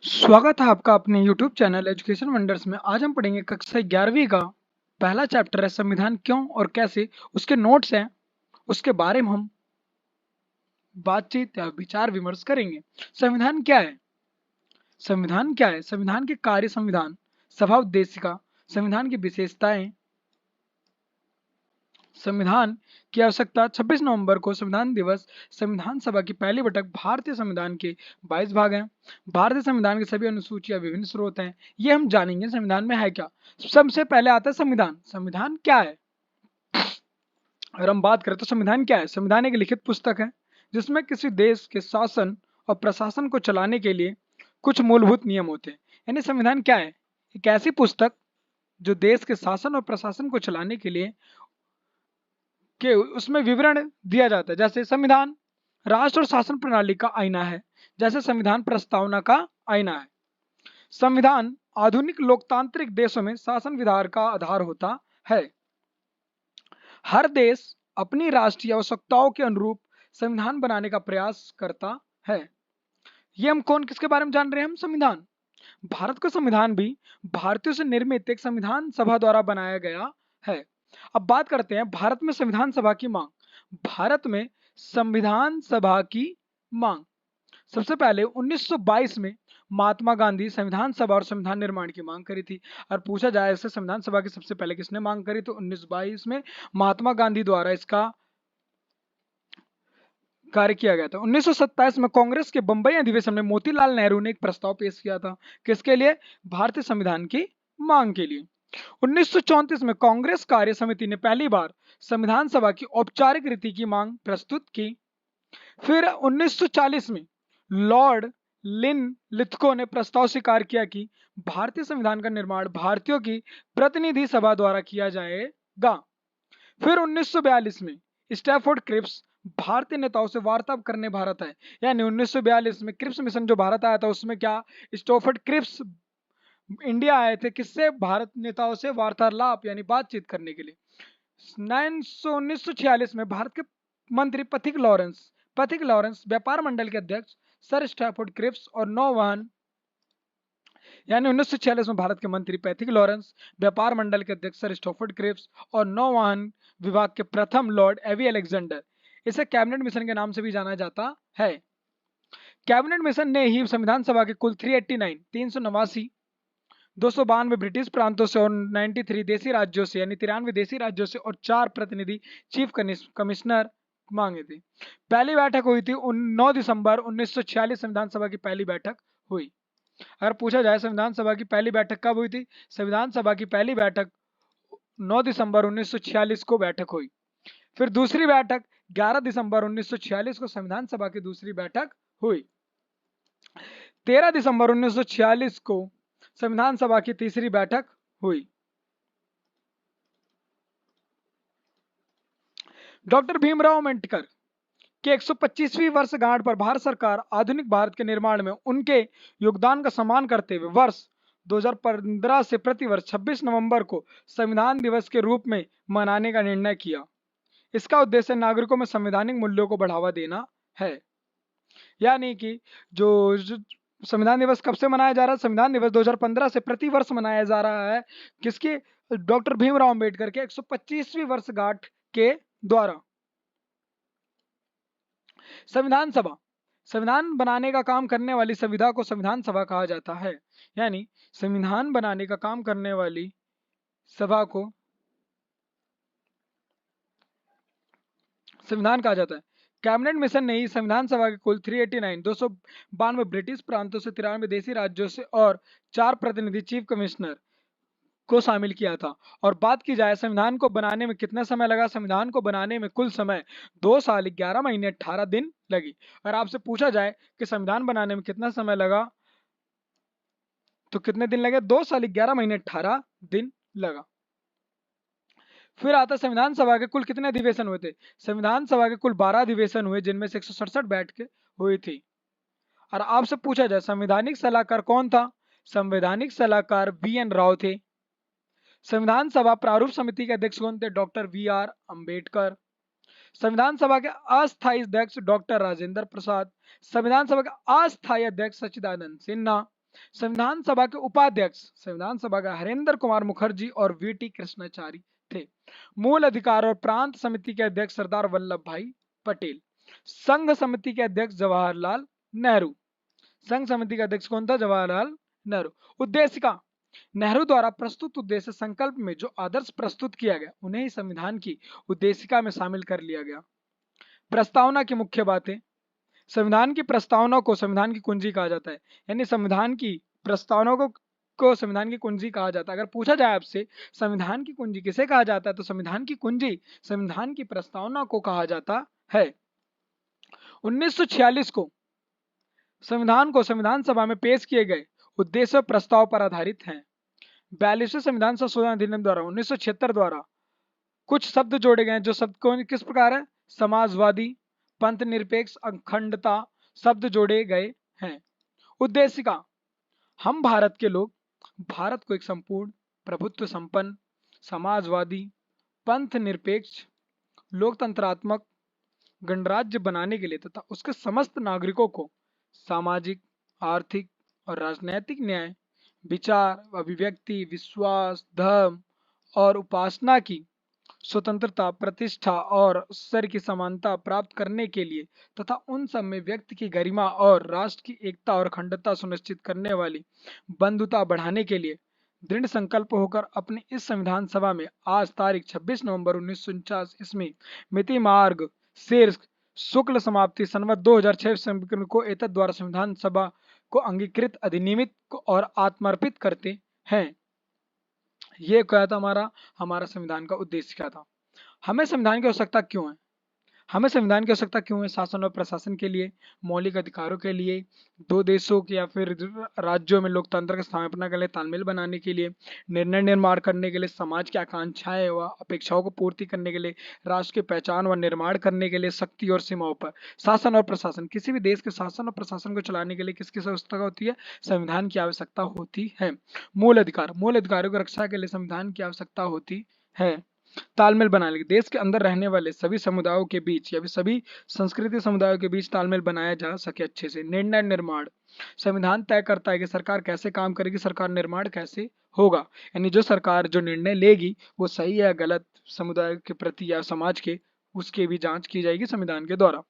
स्वागत है आपका अपने YouTube चैनल एजुकेशन वंडर्स में। आज हम पढ़ेंगे कक्षा 11वीं का पहला चैप्टर है संविधान क्यों और कैसे। उसके नोट्स हैं, उसके बारे में हम बातचीत या विचार विमर्श करेंगे। संविधान क्या है? संविधान क्या है? संविधान के कार्य, संविधान सभा उद्देशिका, संविधान की विशेषताएं, संविधान की आवश्यकता। 26 नवंबर को संविधान दिवस। संविधान सभा की पहली बैठक। भारतीय संविधान के 22 भाग हैं। भारतीय संविधान की सभी अनुसूचियां विभिन्न स्रोत हैं, ये हम जानेंगे। संविधान में है क्या? सबसे पहले आता है संविधान। संविधान क्या है? अगर हम बात करें तो संविधान क्या है? संविधान एक लिखित पुस्तक है जिसमें किसी देश के शासन और प्रशासन को चलाने के लिए कुछ मूलभूत नियम होते हैं। यानी संविधान क्या है? एक ऐसी पुस्तक जो देश के शासन और प्रशासन को चलाने के लिए कि उसमें विवरण दिया जाता है। जैसे संविधान राष्ट्र और शासन प्रणाली का आईना है, जैसे संविधान प्रस्तावना का आईना है। संविधान आधुनिक लोकतांत्रिक देशों में शासन विधान का आधार होता है। हर देश अपनी राष्ट्रीय आवश्यकताओं के अनुरूप संविधान बनाने का प्रयास करता है। ये हम कौन किसके बारे में जान रहे हैं? हम संविधान। भारत का संविधान भी भारतीयों से निर्मित एक संविधान सभा द्वारा बनाया गया है। अब बात करते हैं भारत में संविधान सभा की मांग। भारत में संविधान सभा की मांग सबसे पहले 1922 में महात्मा गांधी संविधान सभा और संविधान निर्माण की मांग करी थी। और पूछा जाए ऐसे संविधान सभा की सबसे पहले किसने मांग करी, तो 1922 में महात्मा गांधी द्वारा इसका कार्य किया गया था। 1927 में कांग्रेस के बंबई अधिवेशन में मोतीलाल नेहरू ने एक प्रस्ताव पेश किया था। किसके लिए? भारतीय संविधान की मांग के लिए। 1934 में कांग्रेस कार्य समिति ने पहली बार संविधान सभा की औपचारिक रीति की मांग प्रस्तुत की। फिर 1940 में लॉर्ड लिन लिथको ने प्रस्ताव स्वीकार किया कि भारतीय संविधान का निर्माण भारतीयों की प्रतिनिधि सभा द्वारा किया जाएगा। फिर 1942 में स्टैफोर्ड क्रिप्स भारतीय नेताओं से वार्ता करने भारत आए। यानी 1942 में क्रिप्स मिशन जो भारत आया था उसमें क्या स्टैफोर्ड क्रिप्स इंडिया आए थे, किससे? भारत नेताओं से वार्तालाप यानी बातचीत करने के लिए। 1946 में भारत के मंत्री पथिक लॉरेंस व्यापार मंडल के अध्यक्ष सर स्टैफोर्ड क्रिप्स और नौवहन यानी 1946 में भारत के मंत्री पैथिक लॉरेंस, व्यापार मंडल के अध्यक्ष सर स्टैफोर्ड क्रिप्स और नौवहन विभाग के प्रथम लॉर्ड एवी अलेक्जेंडर, इसे कैबिनेट मिशन के नाम से भी जाना जाता है। कैबिनेट मिशन ने ही संविधान सभा के कुल 389 292 ब्रिटिश प्रांतों से और 93 देसी राज्यों से यानी 93 देसी राज्यों से और 4 प्रतिनिधि चीफ कमिश्नर मांगे थे। पहली बैठक हुई थी 9 दिसंबर 1946। संविधान सभा की पहली बैठक हुई। अगर पूछा जाए संविधान सभा की पहली बैठक कब हुई थी? संविधान सभा की पहली बैठक 9 दिसंबर 1946 को बैठक हुई। फिर दूसरी बैठक 11 दिसंबर 1946 को संविधान सभा की दूसरी बैठक हुई। 13 दिसंबर 1946 को संविधान सभा की तीसरी बैठक हुई। डॉक्टर भीमराव अंबेडकर के 125वीं वर्षगांठ पर भारत सरकार आधुनिक भारत के निर्माण में उनके योगदान का सम्मान करते हुए वर्ष 2015 से प्रतिवर्ष 26 नवंबर को संविधान दिवस के रूप में मनाने का निर्णय किया। इसका उद्देश्य नागरिकों में संवैधानिक मूल्यों को बढ़ावा देना है। यानी कि जो संविधान दिवस कब से मनाया जा रहा है? संविधान दिवस 2015 से प्रतिवर्ष मनाया जा रहा है। किसके? डॉक्टर भीमराव अंबेडकर के 125वीं वर्षगांठ के द्वारा। संविधान सभा संविधान बनाने का काम करने वाली संविधा को संविधान सभा कहा जाता है। यानी संविधान बनाने का काम करने वाली सभा को संविधान कहा जाता है। कैबिनेट मिशन ने ही संविधान सभा के कुल 292 ब्रिटिश प्रांतों से 93 देसी राज्यों से और 4 प्रतिनिधि चीफ कमिश्नर को शामिल किया था। और बात की जाए संविधान को बनाने में कितना समय लगा? संविधान को बनाने में कुल समय 2 साल 11 महीने 18 दिन लगी। अगर आपसे पूछा जाए कि संविधान बनाने में कितना समय लगा तो कितने दिन लगे? 2 साल 11 महीने 18 दिन लगा। फिर आता संविधान सभा के कुल कितने अधिवेशन हुए थे? संविधान सभा के कुल 12 अधिवेशन हुए जिनमें से 167 बैठकें हुई थी। और आपसे पूछा जाए संवैधानिक सलाहकार कौन था? संवैधानिक सलाहकार VN राव थे। संविधान सभा प्रारूप समिति के अध्यक्ष कौन थे? Doctor VR Ambedkar. संविधान सभा के अस्थायी अध्यक्ष डॉक्टर राजेंद्र प्रसाद। संविधान सभा के अस्थायी अध्यक्ष सच्चिदानंद सिन्हा। संविधान सभा के उपाध्यक्ष संविधान सभा का हरेंद्र कुमार मुखर्जी और वीटी कृष्णाचारी थे। मूल अधिकार और प्रांत समिति के अध्यक्ष सरदार वल्लभ भाई पटेल। संघ समिति के अध्यक्ष जवाहरलाल नेहरू। संघ समिति का अध्यक्ष कौन था? जवाहरलाल नेहरू। उद्देशिका नेहरू द्वारा प्रस्तुत उद्देश्य संकल्प में जो आदर्श प्रस्तुत किया गया उन्हें ही संविधान की उद्देशिका में शामिल कर लिया गया। प्रस्तावना की मुख्य बातें। संविधान की प्रस्तावना को संविधान की कुंजी कहा जाता है, यानी संविधान की प्रस्तावना को संविधान की कुंजी कहा जाता है। अगर पूछा जाए आपसे संविधान की कुंजी किसे कहा जाता है, तो संविधान की कुंजी संविधान की प्रस्तावना को कहा जाता है। 1946 को संविधान सभा में पेश किए गए उद्देश्य प्रस्ताव पर आधारित हैं। 42वें संविधान संशोधन अधिनियम द्वारा 1976 द्वारा कुछ शब्द जोड़े गए हैं, जो शब्द कौन किस प्रकार है? समाजवादी, पंथ निरपेक्ष, अखंडता शब्द जोड़े गए हैं। उद्देशिका हम भारत के लोग भारत को एक संपूर्ण प्रभुत्व संपन्न समाजवादी पंथ निरपेक्ष लोकतंत्रात्मक गणराज्य बनाने के लिए तथा उसके समस्त नागरिकों को सामाजिक आर्थिक और राजनैतिक न्याय विचार अभिव्यक्ति विश्वास धर्म और उपासना की स्वतंत्रता प्रतिष्ठा और स्तर की समानता प्राप्त करने के लिए तथा उन सब में व्यक्ति की गरिमा और राष्ट्र की एकता और अखंडता सुनिश्चित करने वाली बंधुता बढ़ाने के लिए दृढ़ संकल्प होकर अपनी इस संविधान सभा में आज तारीख 26 नवंबर 1949 ईस्वी मिति मार्ग शीर्ष शुक्ल समाप्ति संवत 2006 को एतद द्वारा संविधान सभा को अंगीकृत अधिनियमित और आत्मर्पित करते हैं। ये क्या था? हमारा संविधान का उद्देश्य क्या था? हमें संविधान की आवश्यकता क्यों है? हमें संविधान की आवश्यकता क्यों है? शासन और प्रशासन के लिए, मौलिक अधिकारों के लिए, दो देशों के या फिर राज्यों में लोकतंत्र की स्थापना के लिए, तालमेल बनाने के लिए, निर्णय निर्माण करने के लिए, समाज की आकांक्षाएं व अपेक्षाओं को पूर्ति करने के लिए, राष्ट्र की पहचान व निर्माण करने के लिए, शक्ति और सीमाओं पर शासन और प्रशासन किसी भी देश के शासन और प्रशासन को चलाने के लिए किसकी आवश्यकता होती है? संविधान की आवश्यकता होती है। मूल अधिकारों की रक्षा के लिए संविधान की आवश्यकता होती है। तालमेल बनाने के देश के अंदर रहने वाले सभी समुदायों के बीच या फिर सभी संस्कृति समुदायों के बीच तालमेल बनाया जा सके अच्छे से। निर्णय निर्माण संविधान तय करता है कि सरकार कैसे काम करेगी, सरकार निर्माण कैसे होगा, यानी जो सरकार जो निर्णय लेगी वो सही है गलत समुदाय के प्रति या समाज के, उसकी भी जांच की जाएगी संविधान के द्वारा।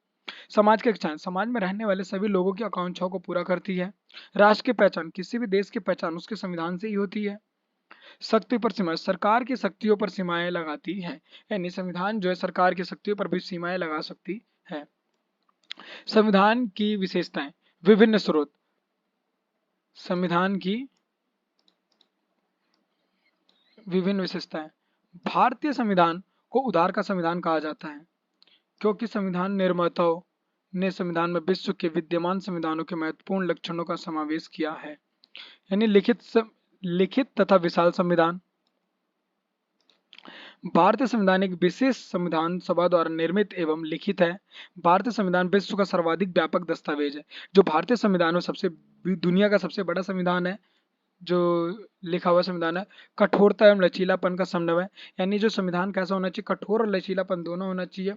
समाज की इच्छाएं समाज में रहने वाले सभी लोगों की आकांक्षाओं को पूरा करती है। राष्ट्र की पहचान किसी भी देश की पहचान उसके संविधान से ही होती है। शक्ति पर सीमा सरकार की शक्तियों पर सीमाएं लगाती है, यानी संविधान जो है सरकार की शक्तियों पर भी सीमाएं लगा सकती है। संविधान की विशेषताएं विभिन्न स्रोत संविधान की विभिन्न विशेषताएं भारतीय संविधान को उदार का संविधान कहा जाता है क्योंकि संविधान निर्माताओं ने संविधान में विश्व के विद्यमान संविधानों के महत्वपूर्ण लक्षणों का समावेश किया है, यानी लिखित तथा विशाल संविधान। भारतीय संविधान एक विशेष संविधान सभा द्वारा निर्मित एवं लिखित है। भारतीय संविधान विश्व का सर्वाधिक व्यापक दस्तावेज है। जो भारतीय संविधान दुनिया का सबसे बड़ा संविधान है, जो लिखा हुआ संविधान है। कठोरता एवं लचीलापन का समन्वय, यानी जो संविधान कैसा होना चाहिए, कठोर और लचीलापन दोनों होना चाहिए।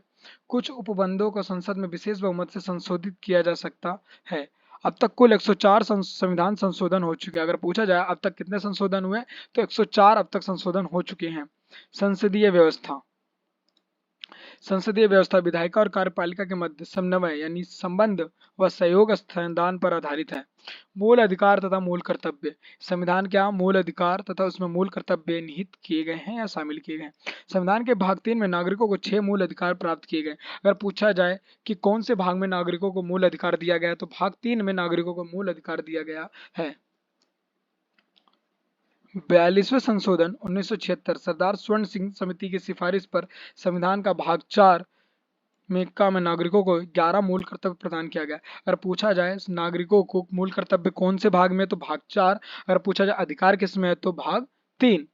कुछ उपबंधों को संसद में विशेष बहुमत से संशोधित किया जा सकता है। अब तक कुल 104 संविधान संशोधन हो चुके हैं। अगर पूछा जाए अब तक कितने संशोधन हुए, तो 104 अब तक संशोधन हो चुके हैं। संसदीय व्यवस्था विधायिका और कार्यपालिका के मध्य समन्वय यानी संबंध व सहयोग संविधान पर आधारित है। मूल अधिकार तथा मूल कर्तव्य संविधान क्या मूल अधिकार तथा उसमें मूल कर्तव्य निहित किए गए हैं या शामिल किए गए हैं। संविधान के भाग 3 में नागरिकों को 6 मूल अधिकार प्राप्त किए गए। अगर पूछा जाए कि कौन से भाग में नागरिकों को मूल अधिकार दिया गया है, तो भाग 3 में नागरिकों को मूल अधिकार दिया गया है। 42वें संशोधन 1976 सरदार स्वर्ण सिंह समिति की सिफारिश पर संविधान का भाग 4 में नागरिकों को 11 मूल कर्तव्य प्रदान किया गया। अगर पूछा जाए नागरिकों को मूल कर्तव्य कौन से भाग में, तो भाग 4। अगर पूछा जाए अधिकार किस में है, तो भाग 3।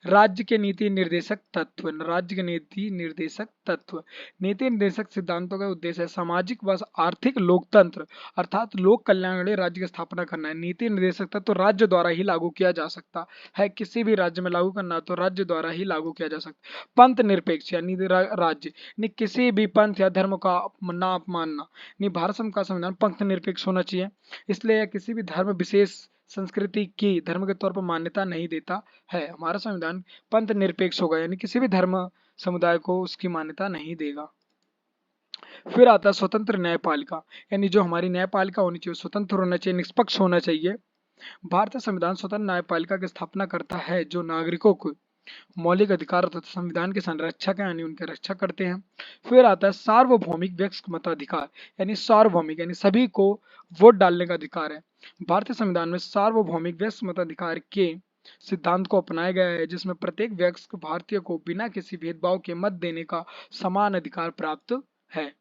राज्य के नीति निर्देशक तत्व। राज्य के नीति निर्देशक तत्व। नीति निर्देशक सिद्धांतों का उद्देश्य है सामाजिक व आर्थिक लोकतंत्र अर्थात लोक कल्याण के लिए राज्य की स्थापना करना है। नीति निर्देशक तत्व राज्य द्वारा ही लागू किया जा सकता है। किसी भी राज्य में लागू करना तो राज्य द्वारा ही लागू किया जा सकता है। पंथ निरपेक्ष यानी राज्य नहीं किसी भी पंथ या धर्म का ना अपमानना नहीं। भारत का संविधान पंथ निरपेक्ष होना चाहिए, इसलिए किसी भी धर्म विशेष संस्कृति की धर्म के तौर पर मान्यता नहीं देता है। हमारा संविधान पंथ निरपेक्ष होगा यानी किसी भी धर्म समुदाय को उसकी मान्यता नहीं देगा। फिर आता है स्वतंत्र न्यायपालिका, यानी जो हमारी न्यायपालिका होनी चाहिए स्वतंत्र होना चाहिए, निष्पक्ष होना चाहिए। भारतीय संविधान स्वतंत्र न्यायपालिका की स्थापना करता है जो नागरिकों को मौलिक अधिकार तथा संविधान के संरक्षक हैं यानी उनके रक्षा करते हैं। फिर आता है सार्वभौमिक व्यक्ति मताधिकार, यानी सार्वभौमिक यानी सभी को वोट डालने का अधिकार है। भारतीय संविधान में सार्वभौमिक व्यक्ति मताधिकार के सिद्धांत को अपनाया गया है जिसमें प्रत्येक व्यक्ति भारतीय को बिना किसी भेदभाव के मत देने का समान अधिकार प्राप्त है।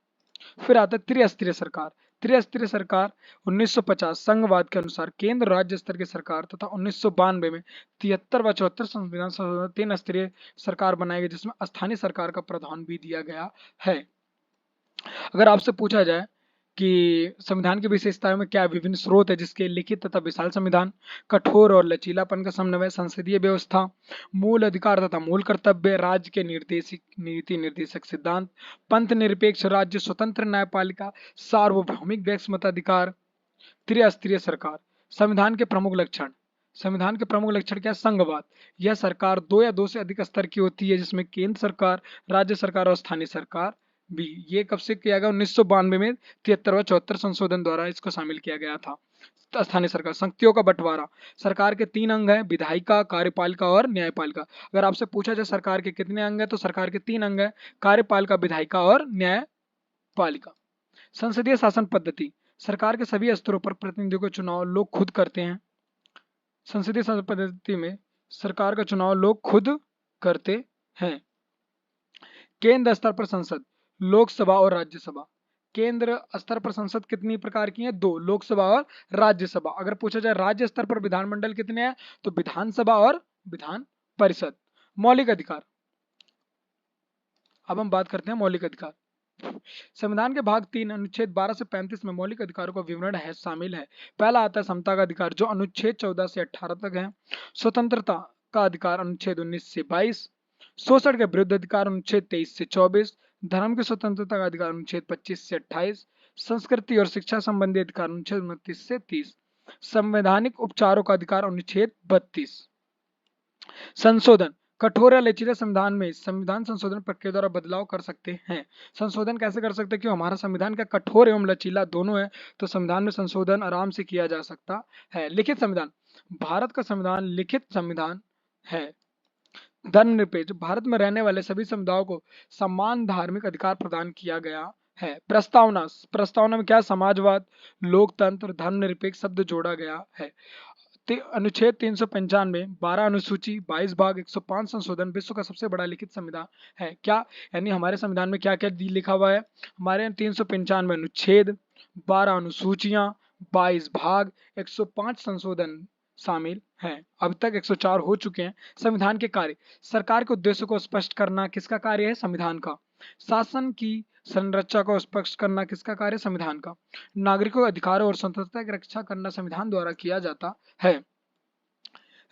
फिर आता है त्रिस्तरीय सरकार। त्रिस्तरीय सरकार 1950 संघवाद के अनुसार केंद्र राज्य स्तर की सरकार तथा 1992 में 73 व 74 संविधान संशोधन 3 स्तरीय सरकार बनाई गई जिसमें स्थानीय सरकार का प्रावधान भी दिया गया है। अगर आपसे पूछा जाए कि संविधान की विशेषताओं में क्या विभिन्न स्रोत है जिसके लिखित तथा विशाल संविधान, कठोर और लचीलापन का समन्वय, संसदीय व्यवस्था, मूल अधिकार तथा मूल कर्तव्य, राज्य के नीति निर्देशक सिद्धांत, पंथ निरपेक्ष राज्य, स्वतंत्र न्यायपालिका, सार्वभौमिक व्यक्ति मताधिकार, त्रिस्तरीय सरकार। संविधान के प्रमुख लक्षण। संविधान के प्रमुख लक्षण क्या है? संघवाद। यह सरकार दो या दो से अधिक स्तर की होती है जिसमें केंद्र सरकार, राज्य सरकार और स्थानीय सरकार भी। ये कब से किया गया? 1992 में 73 व 74 संशोधन द्वारा इसको शामिल किया गया था। स्थानीय सरकार। शक्तियों का बंटवारा। सरकार के 3 अंग हैं, विधायिका, कार्यपालिका और न्यायपालिका। अगर आपसे पूछा जाए सरकार के कितने अंग हैं तो सरकार के 3 अंग हैं, कार्यपालिका, विधायिका और न्यायपालिका। संसदीय शासन पद्धति। सरकार के सभी स्तरों पर प्रतिनिधियों का चुनाव लोग खुद करते हैं। संसदीय शासन पद्धति में सरकार का चुनाव लोग खुद करते हैं। केंद्र स्तर पर संसद, लोकसभा और राज्यसभा। केंद्र स्तर पर संसद कितनी प्रकार की है? 2, लोकसभा और राज्यसभा। अगर पूछा जाए राज्य स्तर पर विधानमंडल कितने हैं तो विधानसभा और विधान परिषद। मौलिक अधिकार। अब हम बात करते हैं मौलिक अधिकार। संविधान के भाग 3 अनुच्छेद 12 से 35 में मौलिक अधिकारों का विवरण है शामिल है। पहला आता है समता का अधिकार जो अनुच्छेद 14 से 18 तक है। स्वतंत्रता का अधिकार अनुच्छेद 19 से 22। शोषण के विरुद्ध अधिकार अनुच्छेद 23 से 24। धर्म की स्वतंत्रता का अधिकार अनुच्छेद 25 से 28। संस्कृति और शिक्षा संबंधी अधिकार अनुच्छेद 29 से 30। संवैधानिक उपचारों का अधिकार अनुच्छेद 32। संशोधन। कठोर या लचीले संविधान में संविधान संशोधन प्रक्रिया द्वारा बदलाव कर सकते हैं। संशोधन कैसे कर सकते हैं? क्यों हमारा संविधान क्या कठोर एवं लचीला दोनों है तो संविधान में संशोधन आराम से किया जा सकता है। लिखित संविधान। भारत का संविधान लिखित संविधान है। धर्मनिरपेक्ष। भारत में रहने वाले सभी समुदायों को समान धार्मिक अधिकार प्रदान किया गया है। प्रस्तावना। प्रस्तावना में क्या? समाजवाद, लोकतंत्र, धर्मनिरपेक्ष शब्द जोड़ा गया है। अनुच्छेद 395, 12 अनुसूची, 22 भाग, 105 संशोधन विश्व का सबसे बड़ा लिखित संविधान है। क्या यानी हमारे संविधान में क्या क्या लिखा हुआ है? हमारे 395 अनुच्छेद, 12 अनुसूचियां, 22 भाग, 105 संशोधन शामिल हैं। अब तक 104 हो चुके हैं। संविधान के कार्य। सरकार के उद्देश्यों को स्पष्ट करना किसका कार्य है? संविधान का। शासन की संरचना को स्पष्ट करना किसका कार्य? संविधान का। नागरिकों के अधिकारों और स्वतंत्रता की रक्षा करना संविधान द्वारा किया जाता है।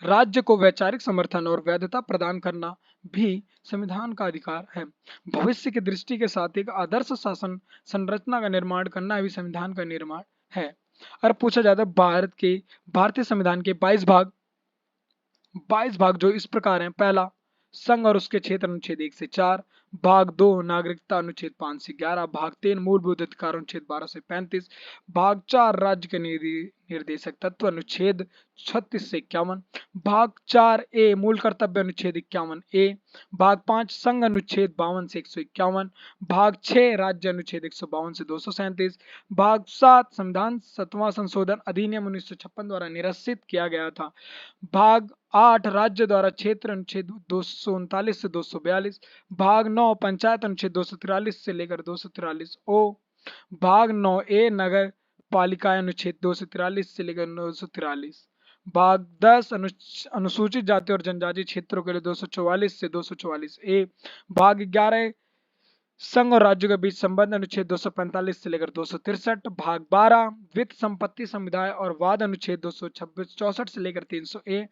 राज्य को वैचारिक समर्थन और वैधता प्रदान करना भी संविधान का अधिकार है। भविष्य की दृष्टि के साथ एक आदर्श शासन संरचना का निर्माण करना भी संविधान का निर्माण है। अगर पूछा जाता है भारतीय संविधान के 22 भाग जो इस प्रकार हैं। पहला, संघ और उसके क्षेत्र अनुच्छेद 1 से 4। भाग 2, नागरिकता अनुच्छेद 5 से 11। भाग 3, मूलभूत अधिकार अनुच्छेद 12 से 35। भाग 4, राज्य के निर्देशक तत्व अनुच्छेद 36 से 51। भाग 4A, मूल कर्तव्य अनुच्छेद 51A। भाग 5, संघ अनुच्छेद 52 से 151। भाग 6, राज्य अनुच्छेद 152 से 237। भाग 7, संविधान 7वां संशोधन अधिनियम 1956 द्वारा निरसित किया गया था। भाग 8, राज्य द्वारा क्षेत्र अनुच्छेद 239 से 242। भाग 9, पंचायत अनुच्छेद 243 से लेकर 243 ओ। भाग 9A, नगर पालिका अनुच्छेद 243 से लेकर 243। भाग 10 अनुसूचित जाति और जनजाति क्षेत्रों के लिए 244 से 244 ए। भाग 11 संघ और राज्यों के बीच संबंध अनुच्छेद 245 से लेकर 263। भाग 12 वित्त संपत्ति समुदाय और वाद अनुच्छेद 264 से लेकर 300 ए।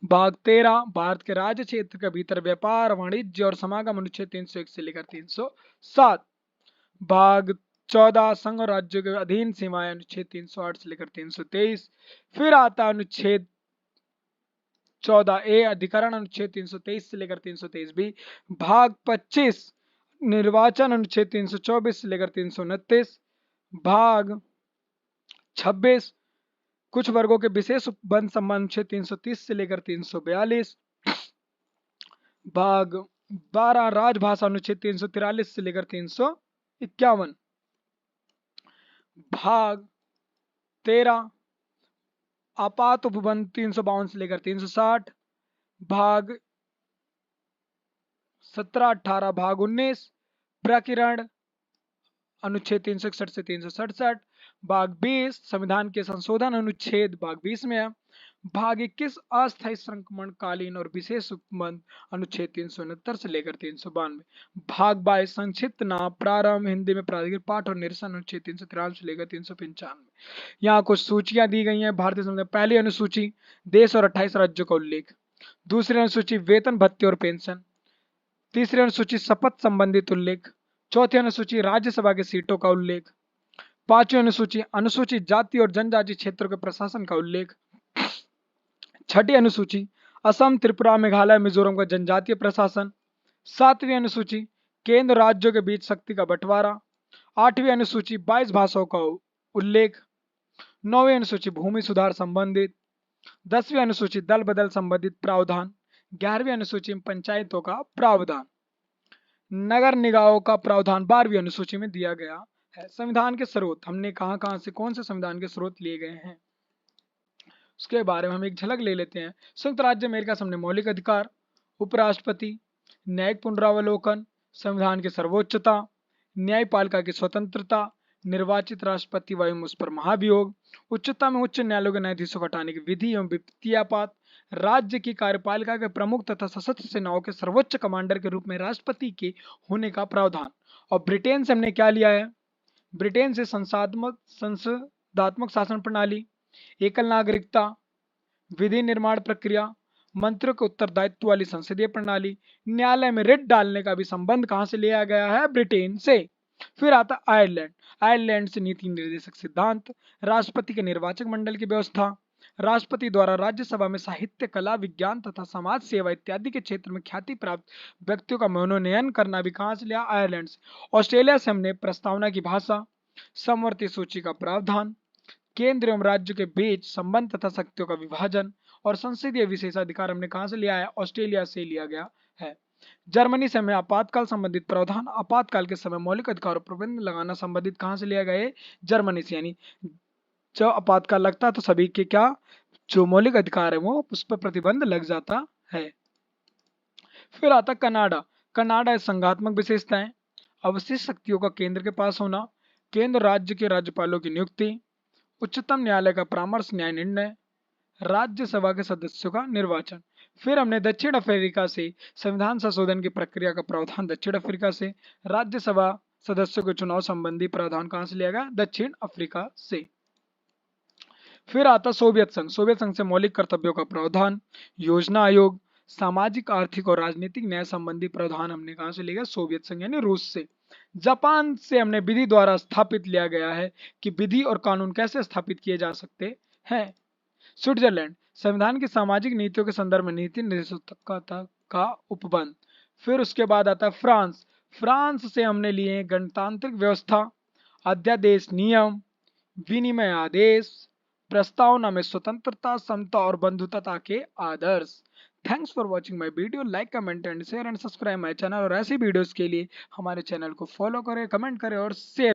भाग 13 भारत के राज्य क्षेत्र के भीतर व्यापार वाणिज्य और समागम अनुच्छेद 301 से लेकर 307। भाग 14 संघ और राज्यों के अधीन सीमाएं अनुच्छेद 308 से लेकर 323। फिर आता अनुच्छेद 14 ए अधिकरण अनुच्छेद 323 से लेकर 323 बी। भाग 25 निर्वाचन अनुच्छेद 324 से लेकर 329। भाग 26 कुछ वर्गों के विशेष उपबंध संबंध अनुच्छेद 330 से लेकर 342। भाग 12 राजभाषा अनुच्छेद 343 से लेकर 351। भाग 13 आपात उपबंध 352 से लेकर 360। भाग 17-18 भाग 19 प्रकीर्ण अनुच्छेद 361 से 367। भाग 20 संविधान के संशोधन अनुच्छेद भाग 20 में है। भाग 21 अस्थायी संक्रमणकालीन और विशेष उपबंध अनुच्छेद 369 से लेकर 392। भाग 22 संक्षिप्त नाम प्रारंभ हिंदी में प्राधिकृत पाठ और निरसन अनुच्छेद 393 से लेकर 395। यहाँ कुछ सूचियां दी गई हैं भारतीय संविधान। पहली अनुसूची देश और 28 राज्यों का उल्लेख। दूसरी अनुसूची वेतन भत्ते और पेंशन। तीसरी अनुसूची शपथ संबंधित उल्लेख। चौथी अनुसूची राज्यसभा की सीटों का उल्लेख। पांचवी अनुसूची अनुसूचित जाति और जनजाति क्षेत्रों के प्रशासन का उल्लेख। छठी अनुसूची असम त्रिपुरा मेघालय मिजोरम का जनजातीय प्रशासन। सातवीं अनुसूची केंद्र राज्यों के बीच शक्ति का बंटवारा। आठवीं अनुसूची 22 भाषाओं का उल्लेख। नौवीं अनुसूची भूमि सुधार संबंधित। 10वीं अनुसूची दल बदल संबंधित प्रावधान। 11वीं अनुसूची में पंचायतों का प्रावधान। नगर निकायों का प्रावधान 12वीं अनुसूची में दिया गया है। संविधान के स्रोत हमने कहां से कौन से संविधान के स्रोत लिए गए हैं उसके बारे में हम एक झलक ले लेते हैं। संयुक्त राज्य अमेरिका से हमने मौलिक अधिकार, उपराष्ट्रपति, न्यायिक पुनरावलोकन, संविधान की सर्वोच्चता, न्यायपालिका की स्वतंत्रता, निर्वाचित राष्ट्रपति व उस पर महाभियोग, उच्चतम में उच्च न्यायालयों के न्यायाधीशों को हटाने की विधि एवं वित्तीयपात, राज्य की कार्यपालिका के प्रमुख तथा सशस्त्र सेनाओं के सर्वोच्च कमांडर के रूप में राष्ट्रपति के होने का प्रावधान। और ब्रिटेन से हमने क्या लिया है? ब्रिटेन से संसदात्मक शासन प्रणाली, एकल नागरिकता, विधि निर्माण प्रक्रिया, मंत्रियों के उत्तरदायित्व वाली संसदीय प्रणाली, न्यायालय में रिट डालने का भी संबंध कहां से लिया गया है? ब्रिटेन से। फिर आता आयरलैंड। आयरलैंड से नीति निर्देशक सिद्धांत, राष्ट्रपति के निर्वाचक मंडल की व्यवस्था, राष्ट्रपति द्वारा राज्यसभा में साहित्य, कला, विज्ञान तथा समाज सेवा इत्यादि के क्षेत्र में ख्याति प्राप्त व्यक्तियों का मनोनयन करना भी कहां से लिया? आयरलैंड से। ऑस्ट्रेलिया से हमने प्रस्तावना की भाषा, समवर्ती सूची का प्रावधान, केंद्र एवं राज्य के बीच संबंध तथा शक्तियों का विभाजन और संसदीय विशेषाधिकार हमने कहां से लिया है? ऑस्ट्रेलिया से लिया गया है। जर्मनी से हमें आपातकाल संबंधित प्रावधान, आपातकाल के समय मौलिक अधिकारों पर प्रतिबंध लगाना संबंधित कहां से लिया गया है? जर्मनी से। यानी जब आपातकाल लगता है तो सभी के क्या जो मौलिक अधिकार है वो उस पर प्रतिबंध लग जाता है। फिर आता कनाडा। कनाडा संघात्मक विशेषताएं, अवशिष्ट शक्तियों का केंद्र के पास होना, केंद्र राज्य के राज्यपालों की नियुक्ति, उच्चतम न्यायालय का परामर्श न्याय निर्णय, राज्यसभा के सदस्यों का निर्वाचन। फिर हमने दक्षिण अफ्रीका से संविधान संशोधन की प्रक्रिया का प्रावधान, दक्षिण अफ्रीका से राज्यसभा सदस्यों के चुनाव संबंधी प्रावधान कहां से लिया गया? दक्षिण अफ्रीका से। फिर आता सोवियत संघ। सोवियत संघ से मौलिक कर्तव्यों का प्रावधान, योजना आयोग, सामाजिक आर्थिक और राजनीतिक न्याय संबंधी प्रावधान हमने कहां से लिया? सोवियत संघ यानी रूस से। जापान से हमने विधि द्वारा स्थापित लिया गया है कि विधि और कानून कैसे स्थापित किए जा सकते हैं। स्विट्जरलैंड संविधान की सामाजिक नीतियों के संदर्भ में नीति निर्देशकता का उपबंध। फिर उसके बाद आता है फ्रांस। फ्रांस से हमने लिए गणतांत्रिक व्यवस्था, अध्यादेश नियम, विनिमय आदेश, प्रस्तावना में स्वतंत्रता, समता और बंधुता के आदर्श। Thanks for watching my video. Like, comment and share and subscribe my channel. और ऐसी वीडियोस के लिए हमारे चैनल को फॉलो करें, कमेंट करें और शेयर